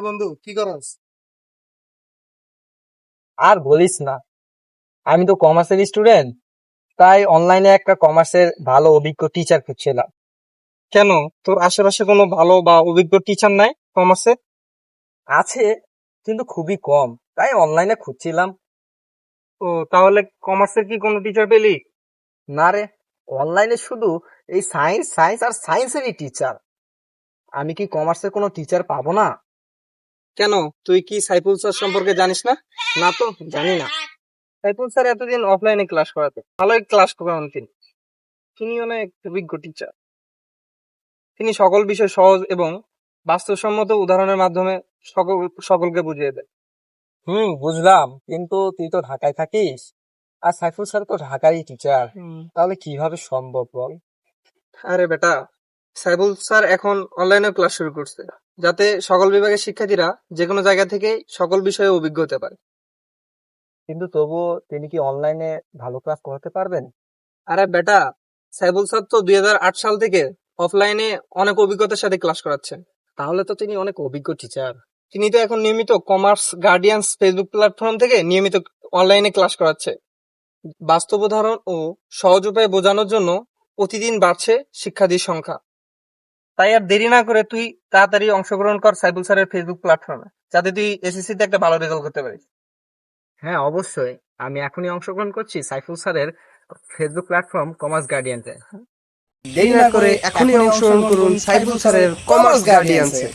বন্ধু কি করস? আর বলিস না, আমি তো কমার্সের স্টুডেন্ট, তাই অনলাইনে একটা কমার্সের ভালো অভিজ্ঞ টিচার খুঁজছিলাম। কেন, তোর আশেপাশে কোনো ভালো বা অভিজ্ঞ টিচার নাই কমার্সে? আছে, কিন্তু খুবই কম, তাই অনলাইনে খুঁজছিলাম। ও, তাহলে কমার্সের কি কোনো টিচার পেলি? না রে, অনলাইনে শুধু এই সায়েন্স সায়েন্স আর সায়েন্সেরই টিচার। আমি কি কমার্সের কোনো টিচার পাবো না? কেন, তুই কি সাইফুল স্যার সম্পর্কে জানিস না? না তো, জানি না। সাইফুল স্যার এতদিন অফলাইনে ক্লাস করাতে, ভালোই ক্লাস করান তিনি। তিনি অনেক অভিজ্ঞ টিচার। তিনি সকল বিষয় সহজ এবং বাস্তবসম্মত উদাহরণের মাধ্যমে সকল সকলকে বুঝিয়ে দেয়। বুঝলাম, কিন্তু তুই তো ঢাকায় থাকিস, আর সাইফুল স্যার তো ঢাকারই টিচার। তাহলে কিভাবে সম্ভব বল? আরে বেটা, সাইফুল স্যার এখন অনলাইনে ক্লাস শুরু করছে, যাতে সকল বিভাগের শিক্ষার্থীরা যে কোনো জায়গা থেকে সকল বিষয়ে অভিজ্ঞ হতে পারে। কিন্তু তবুও তিনি কি অনলাইনে ভালো ক্লাস করাতে পারবেন? আরে বেটা, সাইফুল স্যার তো 2008 সাল থেকে অফলাইনে অনেক অভিজ্ঞতার সাথে ক্লাস করাচ্ছেন। তাহলে তো তিনি অনেক অভিজ্ঞ টিচার। তিনি তো এখন নিয়মিত কমার্স গার্ডিয়ান্স ফেসবুক প্ল্যাটফর্ম থেকে নিয়মিত অনলাইনে ক্লাস করাচ্ছে। বাস্তব উদাহরণ ও সহজ উপায়ে বোঝানোর জন্য প্রতিদিন বাড়ছে শিক্ষার্থীর সংখ্যা। তাই আর দেরি না করে তুই তাড়াতাড়ি অংশগ্রহণ কর সাইফুল স্যারের ফেসবুক প্ল্যাটফর্মে, যাতে তুই এসএসসি তে একটা ভালো রেজাল্ট করতে পারিস। হ্যাঁ, অবশ্যই। আমি এখনই অংশগ্রহণ করছি সাইফুল স্যারের ফেসবুক প্ল্যাটফর্ম কমার্স গার্ডিয়ানতে। দেরি না করে এখনই অংশগ্রহণ করুন সাইফুল স্যারের কমার্স গার্ডিয়ানসে।